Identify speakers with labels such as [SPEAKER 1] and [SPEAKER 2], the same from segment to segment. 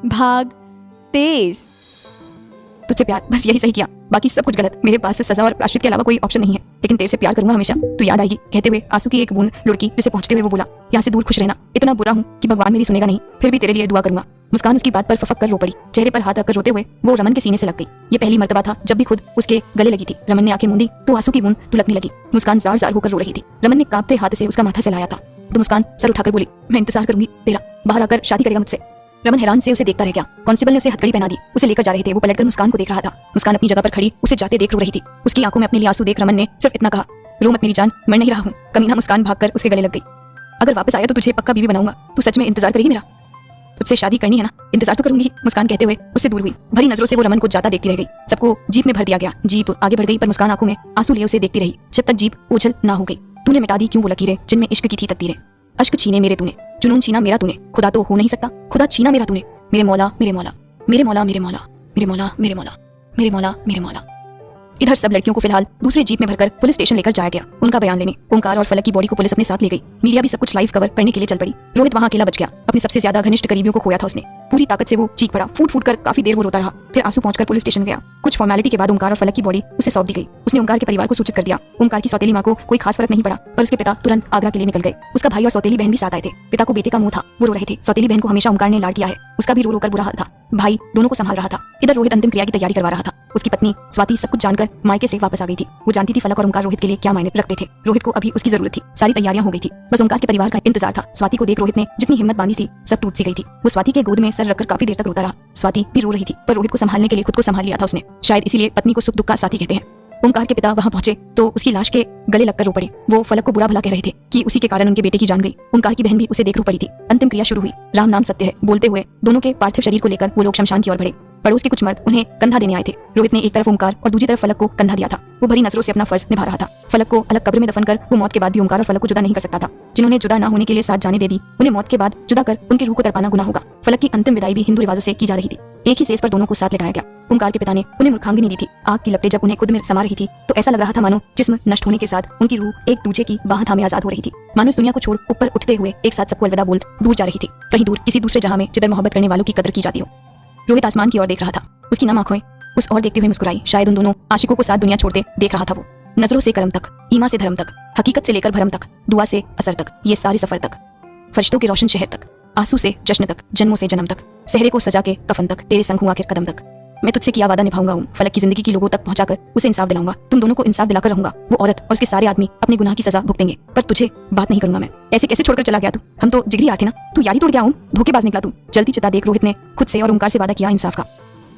[SPEAKER 1] भाग तेज।
[SPEAKER 2] तुझसे प्यार, बस यही सही किया, बाकी सब कुछ गलत। मेरे पास सजा और प्रायश्चित के अलावा कोई ऑप्शन नहीं है, लेकिन तेरे से प्यार करूंगा हमेशा। तू याद आएगी, कहते हुए आंसू की एक बूंद लुढ़की, जिसे पहुंचते हुए वो बोला, यहाँ से दूर खुश रहना। इतना बुरा हूँ कि भगवान मेरी सुनेगा नहीं, फिर भी तेरे लिए दुआ करूंगा। मुस्कान उसकी बात पर फफक कर रो पड़ी। चेहरे पर हाथ रखकर रोते हुए वो रमन के सीने से लग गई। ये पहली मर्तबा था जब भी खुद उसके गले लगी थी। रमन ने आंखें मूंदी तो आंसू की बूंद टुलकने लगी। मुस्कान जार जार होकर रो रही थी। रमन ने कांपते हाथ से उसका माथा सहलाया था तो मुस्कान सर उठाकर बोली, मैं इंतजार करूंगी तेरा, बाहर आकर शादी करेगा मुझसे। रमन हैरान से उसे देखता रह गया। कांस्टेबल ने उसे हथकड़ी पहना दी, उसे लेकर जा रहे थे। वो पलटकर मुस्कान को देख रहा था। मुस्कान अपनी जगह पर खड़ी उसे जाते देख रो रही थी। उसकी आंखों में अपने लिए आंसू देख रमन ने सिर्फ इतना कहा, रो मत मेरी जान, मर नहीं रहा हूँ। कमीना मुस्कान भागकर उसके गले लग गई। अगर वापस आया तो तुझे पक्का बीवी बनाऊंगा। तू सच में इंतजार करेगी मेरा? तुझसे शादी करनी है ना? इंतजार तो करूंगी। मुस्कान कहते हुए उससे दूर हुई। भरी नजरों से वो रमन को जाता देखती रह गई। सबको जीप में भर दिया गया। जीप आगे बढ़ गई पर मुस्कान आंखों में आंसू लिए उसे देखती रही जब तक जीप ओझल ना हो गई। तूने मिटा दी क्यों वो लकीरें जिनमें इश्क की थी तकदीरें? अश्क छीने मेरे तूने, जुनून छीना मेरा तूने, खुदा तो हो नहीं सकता, खुदा छीना मेरा तूने। मेरे मौला मेरे मौला मेरे मौला मेरे मौला मेरे मौला मेरे मौला मेरे मौला मेरे मौला। इधर सब लड़कियों को फिलहाल दूसरे जीप में भरकर पुलिस स्टेशन लेकर जाया गया उनका बयान लेने। ओंकार और फलक की बॉडी को पुलिस अपने साथ ले गई। मीडिया भी सब कुछ लाइव कवर करने के लिए चल पड़ी। रोहित वहां अकेला बच गया। अपने सबसे ज्यादा घनिष्ठ करीबियों को खोया था उसने। पूरी ताकत से वो चीख पड़ा। फूट फूट कर काफी देर वो रोता रहा। फिर आंसू पहुंचकर पुलिस स्टेशन गया। कुछ फॉर्मेलिटी के बाद ओंकार और फलक की बॉडी उसे सौंप दी गई। उसने ओंकार के परिवार को सूचित कर दिया। ओंकार की सौतेली मां को कोई खास फर्क नहीं पड़ा पर उसके पिता तुरंत आगरा के लिए निकल गए। उसका भाई और सौतेली बहन भी साथ आए थे। पिता को बेटे का मुंह था, वो रो रहे थे। सौतेली बहन को हमेशा ओंकार ने लाड किया है, उसका भी रो रो कर बुरा हाल था। भाई दोनों को संभाल रहा था। इधर रोहित अंतिम क्रिया की तैयारी करवा रहा था। उसकी पत्नी स्वाति सब कुछ जानकर मायके से वापस आ गई थी। वो जानती थी फलक और ओंकार रोहित के लिए क्या मायने रखते थे। रोहित को अभी उसकी जरूरत थी। सारी तैयारियां हो गई थी, बस ओंकार के परिवार का इंतजार था। स्वाति को देख रोहित ने जितनी हिम्मत बांधी थी सब टूट सी गई थी। वो स्वाति के गोद में सर रखकर काफी देर तक रोता रहा। स्वाति भी रो रही थी पर रोहित को संभालने के लिए खुद को संभाल लिया था उसने। शायद इसीलिए पत्नी को सुख दुख का साथी कहते हैं। ओंकार के पिता वहां पहुंचे तो उसकी लाश के गले लगकर रो पड़े। वो फलक को बुरा भला कह रहे थे कि उसी के कारण उनके बेटे की जान गई। ओंकार की बहन भी उसे देख रो पड़ी थी। अंतिम क्रिया शुरू हुई। राम नाम सत्य है बोलते हुए दोनों के पार्थिव शरीर को लेकर वो लोग शमशान की ओर बढ़े। पड़ोस के कुछ मर्द उन्हें कंधा देने आए थे। रोहित ने एक तरफ ओंकार और दूसरी तरफ फलक को कंधा दिया था। वो भरी नजरों से अपना फर्ज निभा रहा था। फलक को अलग कब्र में दफन कर वो मौत के बाद भी ओंकार और फलक को जुदा नहीं कर सकता था। जिन्होंने जुदा ना होने के लिए साथ जाने दे दी, उन्हें मौत के बाद जुदा कर उनकी रूह को तड़पाना गुनाह होगा। फलक की अंतिम विदाई भी हिंदू रिवाजों से की जा रही थी। एक ही सेज पर दोनों को साथ लिटाया गया। ओंकार के पिता ने उन्हें मूर्खांगिनी दी थी। आग की लपटें जब उन्हें खुद में समा रही थी तो ऐसा लग रहा था मानो जिस्म नष्ट होने के साथ उनकी रूह एक दूसरे की बाह थामे आजाद हो रही थी। मानो इस दुनिया को छोड़ ऊपर उठते हुए एक साथ सबको अलविदा बोल दूर जा रही थी, कहीं दूर किसी दूसरे जहां में जिधर मोहब्बत करने वालों की कदर की जाती हो। रोहित आसमान की ओर देख रहा था। उसकी नम आंखें उस ओर देखते हुए मुस्कुराई। शायद उन दोनों आशिकों को साथ दुनिया छोड़ते देख रहा था वो। नजरों से करम तक, ईमा से धर्म तक, हकीकत से लेकर भरम तक, दुआ से असर तक, ये सारे सफर तक, फरिश्तों के रोशन शहर तक, आंसू से जश्न तक, जन्मों से जन्म तक, सहरे को सजा के कफन तक, तेरे संग हूं आखिर कदम तक। मैं तुझसे किया वादा निभाऊंगा हूं। फलक की जिंदगी की लोगों तक पहुंचाकर उसे इंसाफ दिलाऊंगा। तुम दोनों को इंसाफ दिलाकर रहूंगा। वो औरत और उसके सारे आदमी अपने गुनाह की सजा भुगतेंगे पर तुझे बात नहीं करूंगा मैं। ऐसे कैसे छोड़कर चला गया तू? हम तो जिगरी यार थे ना। तू यारी तोड़ गया हूं, धोखेबाज निकला तू। जल्दी चिता देख रोहित ने खुद से और ओंकार से वादा किया इंसाफ का।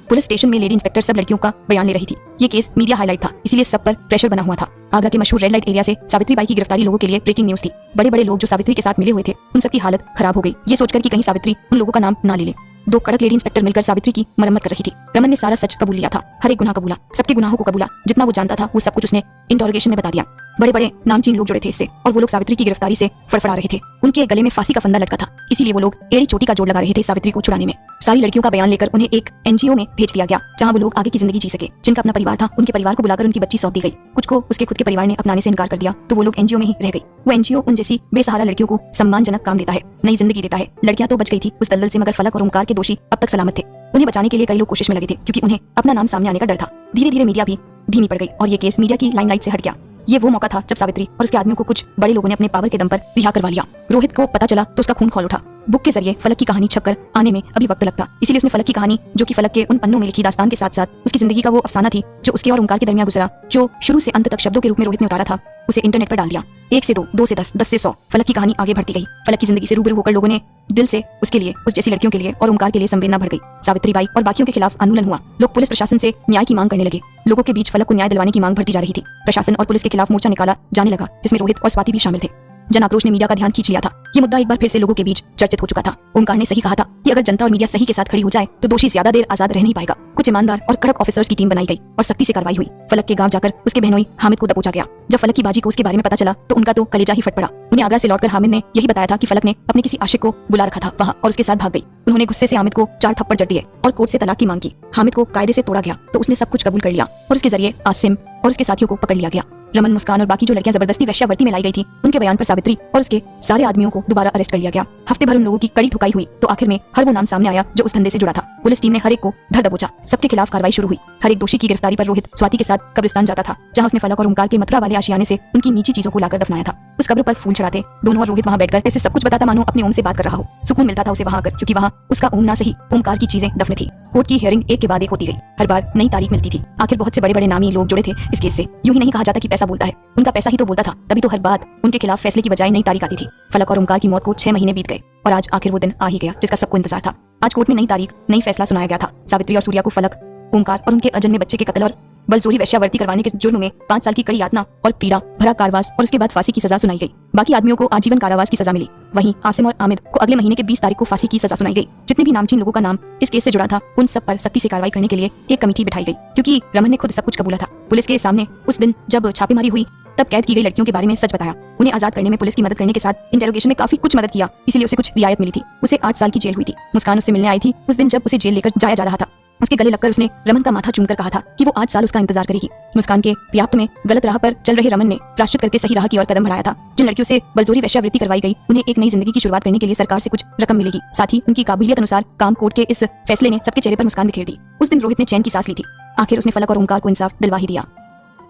[SPEAKER 2] पुलिस स्टेशन में लेडी इंस्पेक्टर सब लड़कियों का बयान ले रही थी। ये केस मीडिया हाईलाइट था, इसीलिए सब पर प्रेशर बना हुआ था। आगरा के मशहूर रेड लाइट एरिया से सावित्री बाई की गिरफ्तारी लोगों के लिए ब्रेकिंग न्यूज थी। बड़े बड़े लोग जो सावित्री के साथ मिले हुए थे उन सबकी हालत खराब हो गई, ये सोचकर कि कहीं सावित्री उन लोगों का नाम ना ले ले। दो कड़क लेडी इंस्पेक्टर मिलकर सावित्री की मरम्मत कर रही थी। रमन ने सारा सच कबूल लिया था, हर एक गुनाह कबूला, सबके गुनाहों को कबूला। जितना वो जानता था वो सब कुछ उसने इंटरोगेशन में बता दिया। बड़े बड़े नामचीन लोग जुड़े थे इससे और वो लोग सावित्री की गिरफ्तारी से फड़फड़ा रहे थे। उनके गले में फांसी का फंदा लटका था, इसीलिए वो लोग एड़ी चोटी का जोड़ लगा रहे थे सावित्री को छुड़ाने में। सारी लड़कियों का बयान लेकर उन्हें एक एनजीओ में भेज दिया गया जहां वो लोग आगे की जिंदगी जी सके। जिनका अपना परिवार था उनके परिवार को बुलाकर उनकी बच्ची सौंप दी गई। कुछ को उसके खुद के परिवार ने अपनाने से इनकार कर दिया तो वो लोग एनजीओ में ही रह गई। वो एनजीओ उन जैसी बेसहारा लड़कियों को सम्मानजनक काम देता है, नई जिंदगी देता है। लड़कियां तो बच गई थी उस दलदल से, मगर फलक और ओंकार के दोषी अब तक सलामत थे। उन्हें बचाने के लिए कई लोग कोशिश में लगे थे क्योंकि उन्हें अपना नाम सामने आने का डर था। धीरे धीरे मीडिया भी धीमी पड़ गई और ये केस मीडिया की लाइमलाइट से हट गया। ये वो मौका था जब सावित्री और उसके आदमियों को कुछ बड़े लोगों ने अपने पावर के दम पर रिहा करवा लिया। रोहित को पता चला तो उसका खून खौल उठा। बुक के जरिए फलक की कहानी छपकर आने में अभी वक्त लगता, इसीलिए उसने फलक की कहानी जो कि फलक के उन पन्नों में लिखी दास्तान के साथ साथ उसकी जिंदगी का वो अफसाना थी जो उसके और ओंकार के दरमियान गुजरा, जो शुरू से अंत तक शब्दों के रूप में रोहित ने उतारा था, उसे इंटरनेट पर डाल दिया। 1 से 2, 2 से 10, 10 से 100 फलक की कहानी आगे बढ़ती गई। फलक की जिंदगी से रूबरू होकर लोगों ने दिल से उसके लिए, उस जैसी लड़कियों के लिए और ओंकार के लिए संवेदना बढ़ गई। सावित्री बाई और बाकियों के खिलाफ आंदोलन हुआ। लोग पुलिस प्रशासन से न्याय की मांग करने लगे। लोगों के बीच फलक को न्याय दिलवाने की मांग बढ़ती जा रही थी। प्रशासन और पुलिस के खिलाफ मोर्चा निकाला जाने लगा जिसमें रोहित और स्वाति भी शामिल थे। जन आक्रोश ने मीडिया का ध्यान खींच लिया था। ये मुद्दा एक बार फिर से लोगों के बीच चर्चित हो चुका था। ओंकार ने सही कहा था कि अगर जनता और मीडिया सही के साथ खड़ी हो जाए तो दोषी ज्यादा देर आजाद रह नहीं पाएगा। कुछ ईमानदार और कड़क ऑफिसर्स की टीम बनाई गई और सख्ती से कार्रवाई हुई। फलक के गांव जाकर उसके बहनोई हामिद को दबोचा गया। जब फलक की बाजी को उसके बारे में पता चला तो उनका तो कलेजा ही फट पड़ा। उन्हें आगरा से लौटकर हामिद ने यही बताया था कि फलक ने अपने किसी आशिक को बुला रखा था वहाँ और उसके साथ भाग गई। उन्होंने गुस्से से हामिद को 4 थप्पड़ जड़ दिए और कोर्ट से तलाक की मांग की। हामिद को कायदे से तोड़ा गया तो उसने सब कुछ कबूल कर लिया और उसके जरिए आसिम और उसके साथियों को पकड़ लिया गया। रमन, मुस्कान और बाकी जो लड़कियां जबरदस्ती वेश्यावृत्ति में लाई गई थी, उनके बयान पर सावित्री और उसके सारे आदमियों को दोबारा अरेस्ट कर लिया गया। हफ्ते भर उन लोगों की कड़ी ठुकाई हुई तो आखिर में हर वो नाम सामने आया जो उस धंधे से जुड़ा था। पुलिस टीम ने हर एक को धर दबोचा, सबके खिलाफ कार्रवाई शुरू हुई। हर एक दोषी की गिरफ्तारी पर रोहित स्वाति के साथ कब्रिस्तान जाता था, जहां उसने फलक और ओंकार के मथुरा वाले आशियाने से उनकी नीची चीजों को लाकर दफनाया था। उस कब्र पर फूल चढ़ाते दोनों और रोहित वहां बैठकर ऐसे सब कुछ बताता मानो अपने ओम से बात कर रहा हो। सुकून मिलता था उसे वहां आकर, क्योंकि वहां उसका ओम ना सही ओंकार की चीजें दफन थी। कोर्ट की हियरिंग एक के बाद एक होती गई, हर बार नई तारीख मिलती थी। आखिर बहुत से बड़े बड़े नामी लोग जुड़े थे इस केस से। यूं ही नहीं कहा जाता कि पैसा बोलता है, उनका पैसा ही तो बोलता था, तभी तो हर बात उनके खिलाफ फैसले की बजाय नई तारीख आती थी। फलक और ओंकार की मौत को 6 महीने बीत गए और आज आखिर वो दिन आ ही गया जिसका सबको इंतजार था। आज कोर्ट में नई तारीख, नई फैसला सुनाया गया था। सावित्री और सूर्या को फलक, ओंकार और उनके अजन्मे बच्चे के कत्ल और बलजोरी वेश्यावृत्ति करवाने के जुर्म में 5 साल की कड़ी यातना और पीड़ा भरा कारावास और उसके बाद फांसी की सजा सुनाई गई। बाकी आदमियों को आजीवन कारावास की सजा मिली। वहीं आसिम और आमिद को अगले महीने के 20 तारीख को फांसी की सजा सुनाई गई। जितने भी नामचीन लोगों का नाम इस केस से जुड़ा था, उन सब पर सख्ती से कार्रवाई करने के लिए एक कमेटी बिठाई गई, क्योंकि रमन ने खुद सब कुछ कबूला था। पुलिस के सामने उस दिन जब छापेमारी हुई तब कैद की गई लड़कियों के बारे में सच बताया। उन्हें आजाद करने में पुलिस की मदद करने के साथ इंटेरोगेशन में काफी कुछ मदद किया, इसीलिए उसे कुछ रियायत मिली थी। उसे 8 साल की जेल हुई थी। मुस्कान उससे मिलने आई थी उस दिन जब उसे जेल लेकर जाया जा रहा था। उसके गले लगकर उसने रमन का माथा चूमकर कहा था कि वो 8 साल उसका इंतजार करेगी। मुस्कान के व्याप्त में गलत राह पर चल रहे रमन ने प्रायश्चित करके सही राह की ओर कदम बढ़ाया था। जिन लड़कियों से बलजोरी वेश्यावृत्ति करवाई गई, उन्हें एक नई जिंदगी की शुरुआत करने के लिए सरकार से कुछ रकम मिलेगी। साथ ही उनकी काबिलियत अनुसार काम कोर्ट के इस फैसले ने सबके चेहरे पर मुस्कान बिखेर दी। उस दिन रोहित ने चैन की सांस ली थी। आखिर उसने फलक और ओंकार को इंसाफ दिलवा ही दिया।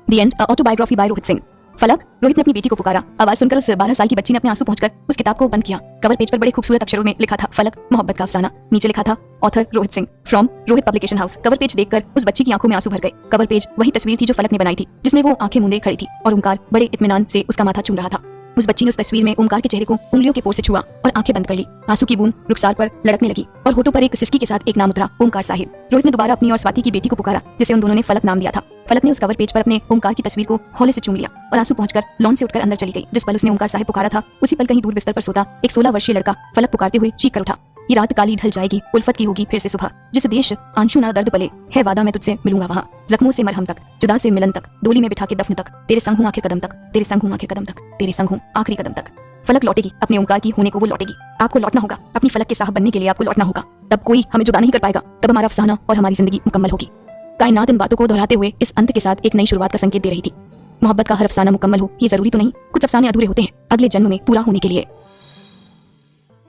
[SPEAKER 2] The end, autobiography by Rohit Singh. फलक, रोहित ने अपनी बेटी को पुकारा। आवाज सुनकर उस 12 साल की बच्ची ने अपने आंसू पहुंचकर उस किताब को बंद किया। कवर पेज पर बड़े खूबसूरत अक्षरों में लिखा था फलक, मोहब्बत का अफसाना। नीचे लिखा था author Rohit Singh, from Rohit publication house. Cover page देखकर उस बच्ची की आंखों में आंसू भर गए। कवर पेज वही तस्वीर थी जो फलक ने बनाई थी, जिसमें वो आंखें मूंदे खड़ी थी और ओंकार बड़े इत्मीनान से उसका माथा चूम रहा था। उस बच्ची ने उस तस्वीर में ओंकार के चेहरे को उंगलियों के पोर से छुआ और आंखें बंद कर ली। आंसू की बूंद रुखसार पर लड़कने लगी और होठों पर एक सिसकी के साथ एक नाम उतरा, ओंकार साहिब। रोहित ने दोबारा अपनी और स्वाति की बेटी को पुकारा, जिसे उन दोनों ने फलक नाम दिया था। फलक ने उस कवर पेज पर अपने ओंकार की तस्वीर को हौले से चूम लिया और आंसू पहुंचकर लॉन से उठकर अंदर चली गई। जिस पल उसने ओंकार साहिब पुकारा था, उसी पल कहीं दूर बिस्तर पर सोता एक 16 वर्षीय लड़का फलक पुकारते हुए चीख कर उठा। ये रात काली ढल जाएगी, उल्फत की होगी फिर से सुबह। जिस देश आंसू ना दर्द पले, है वादा मैं तुझसे मिलूंगा वहां। जख्मों से मरहम तक, जुदा से मिलन तक, डोली में बिठा के दफन तक, तेरे संग हूं आखिर कदम तक, तेरे संग हूं आखिर कदम तक, तेरे संग हूं आखिरी कदम तक। फलक लौटेगी, अपने ओंकार की होने को वो लौटेगी। आपको लौटना होगा, अपनी फलक के साहब बनने के लिए आपको लौटना होगा। तब कोई हमें जुदा नहीं कर पाएगा, तब हमारा अफसाना और हमारी जिंदगी मुकम्मल होगी। कायनात इन बातों को दोहराते हुए इस अंत के साथ एक नई शुरुआत का संकेत दे रही थी। मोहब्बत का हर अफसाना मुकम्मल हो ये जरूरी तो नहीं, कुछ अफसाने अधूरे होते हैं अगले जन्म में पूरा होने के लिए।